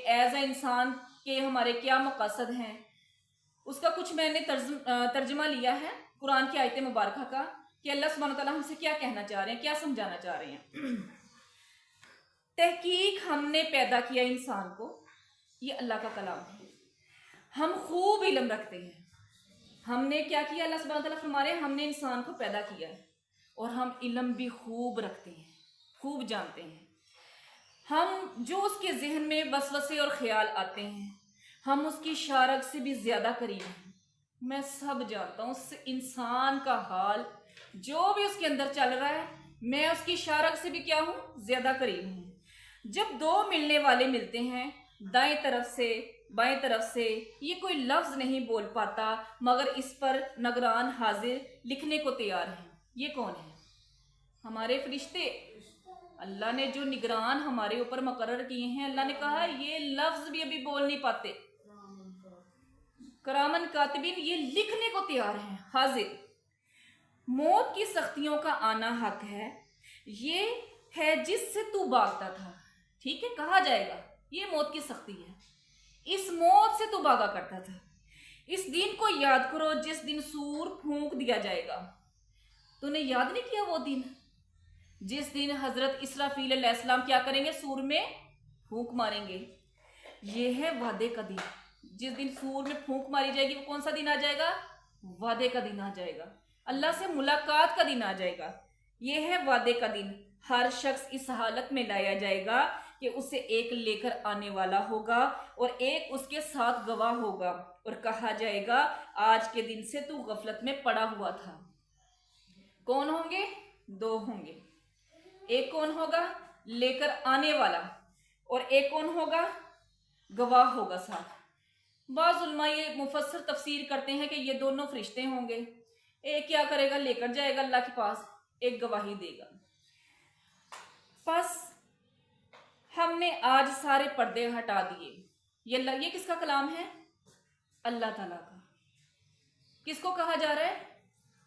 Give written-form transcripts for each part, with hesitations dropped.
As a انسان کے ہمارے کیا مقاصد ہیں، اس کا کچھ میں نے ترجمہ لیا ہے قرآن کی آیت مبارکہ کا کہ اللہ سبحانہ وتعالیٰ ہم سے کیا کہنا چاہ رہے ہیں، کیا سمجھانا چاہ رہے ہیں۔ تحقیق ہم نے پیدا کیا انسان کو، یہ اللہ کا کلام ہے، ہم خوب علم رکھتے ہیں۔ ہم نے کیا کیا، اللہ سبحانہ وتعالیٰ فرما رہے ہیں ہم نے انسان کو پیدا کیا ہے اور ہم علم بھی خوب رکھتے ہیں، خوب جانتے ہیں۔ ہم جو اس کے ذہن میں وسوسے اور خیال آتے ہیں، ہم اس کی شارک سے بھی زیادہ قریب ہیں۔ میں سب جانتا ہوں اس انسان کا حال، جو بھی اس کے اندر چل رہا ہے، میں اس کی شارک سے بھی کیا ہوں، زیادہ قریب ہوں۔ جب دو ملنے والے ملتے ہیں، دائیں طرف سے بائیں طرف سے، یہ کوئی لفظ نہیں بول پاتا مگر اس پر نگران حاضر لکھنے کو تیار ہیں۔ یہ کون ہے؟ ہمارے فرشتے۔ اللہ نے جو نگران ہمارے اوپر مقرر کیے ہیں، اللہ نے کہا یہ لفظ بھی ابھی بول نہیں پاتے، کرامن کاتبین، یہ لکھنے کو تیار ہیں، حاضر۔ موت کی سختیوں کا آنا حق ہے، یہ ہے جس سے تو بھاگتا تھا۔ ٹھیک ہے، کہا جائے گا یہ موت کی سختی ہے، اس موت سے تو بھاگا کرتا تھا۔ اس دن کو یاد کرو جس دن سور پھونک دیا جائے گا۔ تو نے یاد نہیں کیا وہ دن جس دن حضرت اسرافیل علیہ السلام کیا کریں گے، سور میں پھونک ماریں گے۔ یہ ہے وعدے کا دن، جس دن سور میں پھونک ماری جائے گی، وہ کون سا دن آ جائے گا؟ وعدے کا دن آ جائے گا، اللہ سے ملاقات کا دن آ جائے گا۔ یہ ہے وعدے کا دن، ہر شخص اس حالت میں لایا جائے گا کہ اسے ایک لے کر آنے والا ہوگا اور ایک اس کے ساتھ گواہ ہوگا، اور کہا جائے گا آج کے دن سے تو غفلت میں پڑا ہوا تھا۔ کون ہوں گے؟ دو ہوں گے، ایک کون ہوگا؟ لے کر آنے والا، اور ایک کون ہوگا؟ گواہ ہوگا ساتھ۔ بعض علماء یہ مفسر تفسیر کرتے ہیں کہ یہ دونوں فرشتے ہوں گے، ایک کیا کرے گا؟ لے کر جائے گا اللہ کے پاس، ایک گواہی دے گا۔ پس ہم نے آج سارے پردے ہٹا دیے۔ یہ کس کا کلام ہے؟ اللہ تعالیٰ کا۔ کس کو کہا جا رہا ہے؟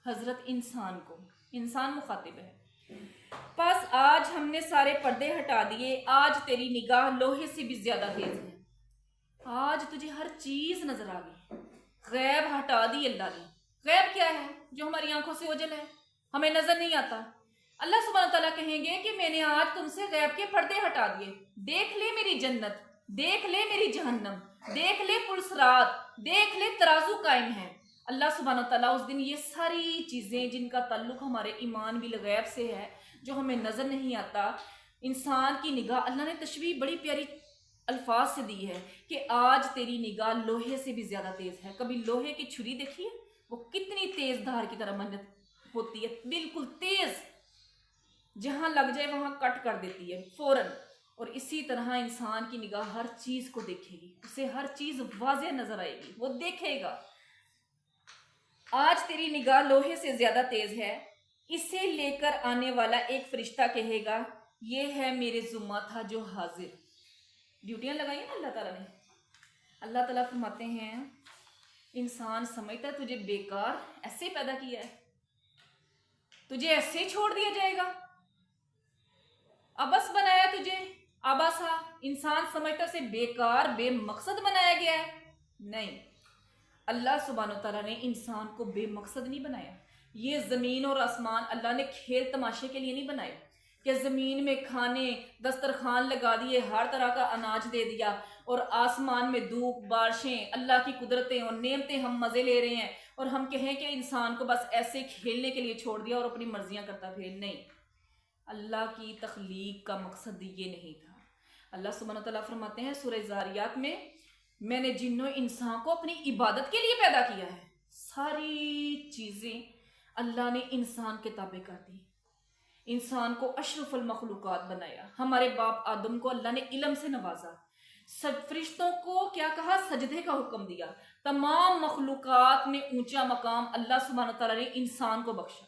حضرت انسان کو، انسان مخاطب ہے۔ پس آج ہم نے سارے پردے ہٹا دیے، آج تیری نگاہ لوہے سے بھی زیادہ تیز ہے۔ آج تجھے ہر چیز نظر آ گئی، غیب ہٹا دی اللہ نے۔ غیب کیا ہے؟ جو ہماری آنکھوں سے اوجھل ہے، ہمیں نظر نہیں آتا۔ اللہ سبحانہ تعالیٰ کہیں گے کہ میں نے آج تم سے غیب کے پردے ہٹا دیے، دیکھ لے میری جنت، دیکھ لے میری جہنم، دیکھ لے پلسرات، دیکھ لے ترازو قائم ہے۔ اللہ سبحانہ تعالیٰ اس دن یہ ساری چیزیں جن کا تعلق ہمارے ایمان بالغیب سے ہے، جو ہمیں نظر نہیں آتا، انسان کی نگاہ، اللہ نے تشبیہ بڑی پیاری الفاظ سے دی ہے کہ آج تیری نگاہ لوہے سے بھی زیادہ تیز ہے۔ کبھی لوہے کی چھری دیکھی ہے؟ وہ کتنی تیز دھار کی طرح منت ہوتی ہے، بالکل تیز، جہاں لگ جائے وہاں کٹ کر دیتی ہے فوراً۔ اور اسی طرح انسان کی نگاہ ہر چیز کو دیکھے گی، اسے ہر چیز واضح نظر آئے گی، وہ دیکھے گا۔ آج تیری نگاہ لوہے سے زیادہ تیز ہے، اسے لے کر آنے والا ایک فرشتہ کہے گا یہ ہے میرے ذمہ تھا جو حاضر۔ ڈیوٹیاں لگائی ہیں نا اللہ تعالیٰ نے۔ اللہ تعالیٰ فرماتے ہیں انسان سمجھتا ہے تجھے بیکار ایسے پیدا کیا ہے، تجھے ایسے چھوڑ دیا جائے گا، ابس بنایا تجھے، ابسا، انسان سمجھتا ہے اسے بیکار بے مقصد بنایا گیا ہے۔ نہیں، اللہ سبحانہ تعالیٰ نے انسان کو بے مقصد نہیں بنایا۔ یہ زمین اور آسمان اللہ نے کھیل تماشے کے لیے نہیں بنائے کہ زمین میں کھانے دسترخوان لگا دیے، ہر طرح کا اناج دے دیا، اور آسمان میں دھوپ بارشیں، اللہ کی قدرتیں اور نعمتیں ہم مزے لے رہے ہیں، اور ہم کہیں کہ انسان کو بس ایسے کھیلنے کے لیے چھوڑ دیا اور اپنی مرضیاں کرتا پھرے۔ نہیں، اللہ کی تخلیق کا مقصد یہ نہیں تھا۔ اللہ سبحانہ تعالیٰ فرماتے ہیں سورہ زاریات میں نے جن و انسان کو اپنی عبادت کے لیے پیدا کیا ہے۔ ساری چیزیں اللہ نے انسان کے تابع کر دی، انسان کو اشرف المخلوقات بنایا۔ ہمارے باپ آدم کو اللہ نے علم سے نوازا، فرشتوں کو کیا کہا؟ سجدے کا حکم دیا۔ تمام مخلوقات میں اونچا مقام اللہ سبحانہ تعالیٰ نے انسان کو بخشا۔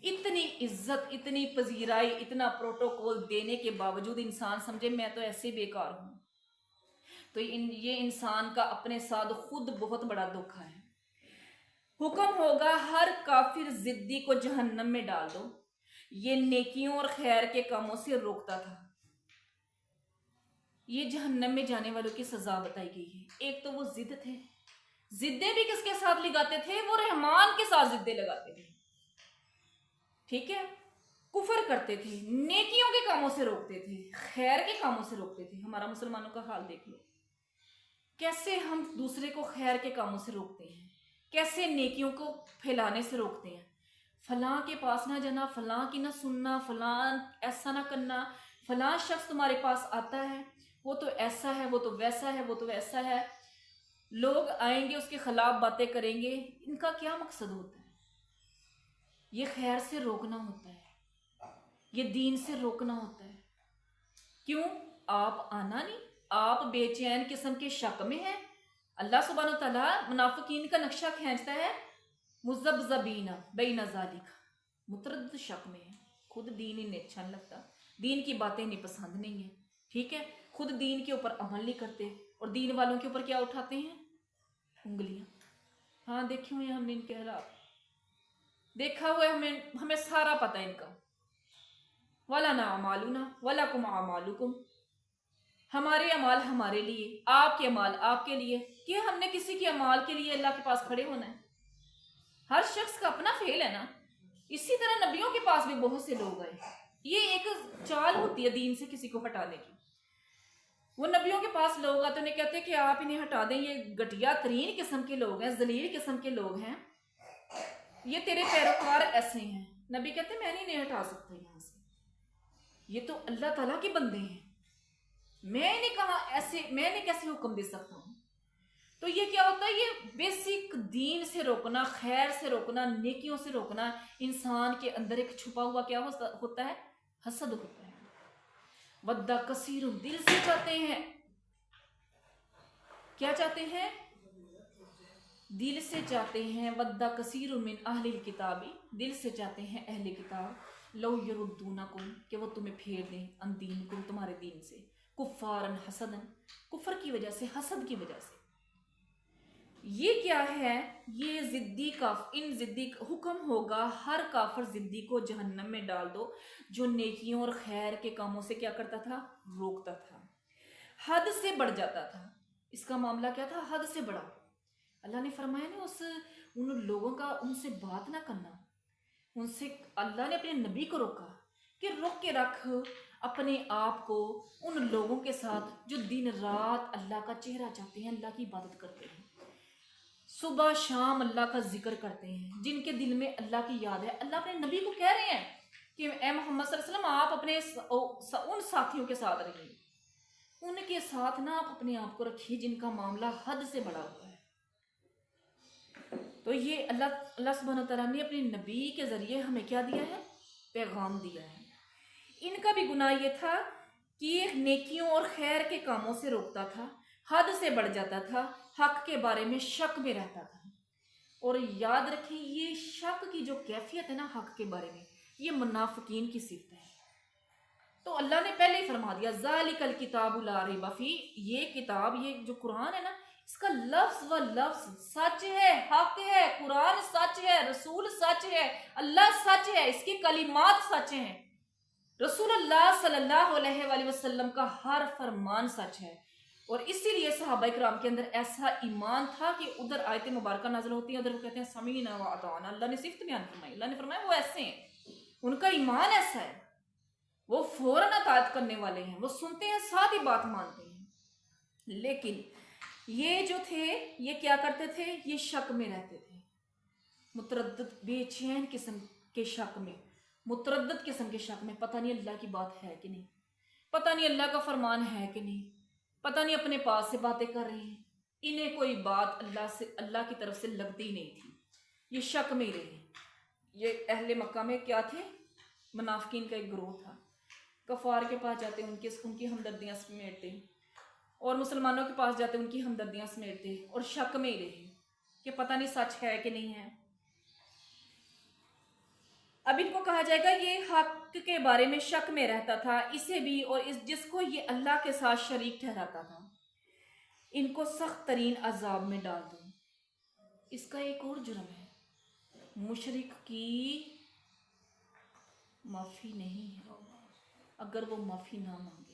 اتنی عزت، اتنی پذیرائی، اتنا پروٹوکول دینے کے باوجود انسان سمجھے میں تو ایسے بیکار ہوں، تو یہ انسان کا اپنے ساتھ خود بہت بڑا دھوکا ہے۔ حکم ہوگا ہر کافر ضدی کو جہنم میں ڈال دو، یہ نیکیوں اور خیر کے کاموں سے روکتا تھا۔ یہ جہنم میں جانے والوں کی سزا بتائی گئی ہے۔ ایک تو وہ ضد تھے، ضدیں بھی کس کے ساتھ لگاتے تھے؟ وہ رحمان کے ساتھ ضدیں لگاتے تھے، ٹھیک ہے، کفر کرتے تھے، نیکیوں کے کاموں سے روکتے تھے، خیر کے کاموں سے روکتے تھے۔ ہمارا مسلمانوں کا حال دیکھ لو، کیسے ہم دوسرے کو خیر کے کاموں سے روکتے ہیں، کیسے نیکیوں کو پھیلانے سے روکتے ہیں۔ فلاں کے پاس نہ جانا، فلاں کی نہ سننا، فلاں ایسا نہ کرنا، فلاں شخص تمہارے پاس آتا ہے وہ تو ایسا ہے، وہ تو ویسا ہے، وہ تو ویسا ہے، لوگ آئیں گے اس کے خلاف باتیں کریں گے۔ ان کا کیا مقصد ہوتا ہے؟ یہ خیر سے روکنا ہوتا ہے، یہ دین سے روکنا ہوتا ہے۔ کیوں؟ آپ آنا نہیں، آپ بے چین قسم کے شک میں ہیں۔ اللہ سبحانہ و تعالیٰ منافقین کا نقشہ کھینچتا ہے، مذبذبین بین ذالک، متردد شک میں ہے، خود دین انہیں اچھا نہیں لگتا، دین کی باتیں انہیں پسند نہیں ہیں، ٹھیک ہے، خود دین کے اوپر عمل نہیں کرتے، اور دین والوں کے اوپر کیا اٹھاتے ہیں؟ انگلیاں۔ ہاں دیکھے ہوئے ہم نے ان کے حالات، دیکھا ہوا ہے ہمیں سارا پتہ ہے ان کا۔ وَلَنَا أَعْمَالُنَا وَلَكُمْ أَعْمَالُكُمْ، ہمارے اعمال ہمارے لیے، آپ کے اعمال آپ کے لیے۔ کہ ہم نے کسی کے اعمال کے لیے اللہ کے پاس کھڑے ہونا ہے؟ ہر شخص کا اپنا فعل ہے نا۔ اسی طرح نبیوں کے پاس بھی بہت سے لوگ آئے، یہ ایک چال ہوتی ہے دین سے کسی کو ہٹانے کی۔ وہ نبیوں کے پاس لوگ آتے انہیں کہتے ہیں کہ آپ انہیں ہٹا دیں، یہ گھٹیا ترین قسم کے لوگ ہیں، ذلیل قسم کے لوگ ہیں، یہ تیرے پیروکار ایسے ہیں۔ نبی کہتے ہیں میں نہیں ہٹا سکتا یہاں سے، یہ تو اللہ تعالیٰ کے بندے ہیں، میں نے کہا ایسے، میں نے کیسے حکم دے سکتا ہوں؟ تو یہ کیا ہوتا ہے؟ یہ بیسک دین سے روکنا، خیر سے روکنا، نیکیوں سے روکنا۔ انسان کے اندر ایک چھپا ہوا کیا ہوتا ہے؟ حسد ہوتا ہے۔ ودّا کثیر، دل سے چاہتے ہیں، کیا چاہتے ہیں؟ دل سے چاہتے ہیں۔ ودّا کثیر من اہل الکتاب، دل سے چاہتے ہیں اہل کتاب، لو یردونکم، کہ وہ تمہیں پھیر دیں، ان دینکم، تمہارے دین سے، کفارن حسدن، کفر کی وجہ سے، حسد کی وجہ سے۔ یہ کیا ہے؟ یہ ضدی ان ضدی حکم ہوگا ہر کافر ضدی کو جہنم میں ڈال دو جو نیکیوں اور خیر کے کاموں سے کیا کرتا تھا؟ روکتا تھا، حد سے بڑھ جاتا تھا۔ اس کا معاملہ کیا تھا؟ حد سے بڑھا۔ اللہ نے فرمایا نا ان لوگوں کا ان سے بات نہ کرنا، ان سے اللہ نے اپنے نبی کو روکا کہ روک کے رکھ اپنے آپ کو ان لوگوں کے ساتھ جو دن رات اللہ کا چہرہ چاہتے ہیں، اللہ کی عبادت کرتے ہیں، صبح شام اللہ کا ذکر کرتے ہیں، جن کے دل میں اللہ کی یاد ہے۔ اللہ اپنے نبی کو کہہ رہے ہیں کہ اے محمد صلی اللہ علیہ وسلم، آپ اپنے ان ساتھیوں کے ساتھ رہیے، ان کے ساتھ نہ آپ اپنے آپ کو رکھیے جن کا معاملہ حد سے بڑا ہوا ہے۔ تو یہ اللہ سبحانہ وتعالیٰ نے اپنے نبی کے ذریعے ہمیں کیا دیا ہے؟ پیغام دیا ہے۔ ان کا بھی گناہ یہ تھا کہ یہ نیکیوں اور خیر کے کاموں سے روکتا تھا، حد سے بڑھ جاتا تھا، حق کے بارے میں شک میں رہتا تھا۔ اور یاد رکھیں یہ شک کی جو کیفیت ہے نا حق کے بارے میں، یہ منافقین کی صفت ہے۔ تو اللہ نے پہلے ہی فرما دیا ذالک الکتاب لا ریب فیہ، یہ کتاب، یہ جو قرآن ہے نا، اس کا لفظ و لفظ سچ ہے، حق ہے، قرآن سچ ہے، رسول سچ ہے، اللہ سچ ہے، اس کی کلمات سچ ہیں، رسول اللہ صلی اللہ علیہ وآلہ وسلم کا ہر فرمان سچ ہے۔ اور اسی لیے صحابہ کرام کے اندر ایسا ایمان تھا کہ ادھر آیت مبارکہ نازل ہوتی ہیں، ادھر وہ کہتے ہیں سمیعنا و اطعنا، اللہ نے صفت بیان فرمائی، اللہ نے فرمایا وہ ایسے ہیں، ان کا ایمان ایسا ہے، وہ فوراً اطاعت کرنے والے ہیں، وہ سنتے ہیں ساتھ ہی بات مانتے ہیں۔ لیکن یہ جو تھے یہ کیا کرتے تھے؟ یہ شک میں رہتے تھے، متردد بے چین قسم کے شک میں، متردد قسم کے شک میں، پتہ نہیں اللہ کی بات ہے کہ نہیں، پتہ نہیں اللہ کا فرمان ہے کہ نہیں، پتہ نہیں اپنے پاس سے باتیں کر رہے ہیں، انہیں کوئی بات اللہ کی طرف سے لگتی نہیں تھی، یہ شک میں ہی رہے۔ یہ اہل مکہ میں کیا تھے؟ منافقین کا ایک گروہ تھا، کفار کے پاس جاتے ان کی ہمدردیاں سمیٹتے، اور مسلمانوں کے پاس جاتے ان کی ہمدردیاں سمیٹتے، اور شک میں ہی رہے کہ پتہ نہیں سچ ہے کہ نہیں ہے۔ اب ان کو کہا جائے گا یہ حق کے بارے میں شک میں رہتا تھا، اسے بھی اور جس کو یہ اللہ کے ساتھ شریک ٹھہراتا تھا، ان کو سخت ترین عذاب میں ڈال دوں۔ اس کا ایک اور جرم ہے، مشرک کی معافی نہیں ہے اگر وہ معافی نہ مانگے۔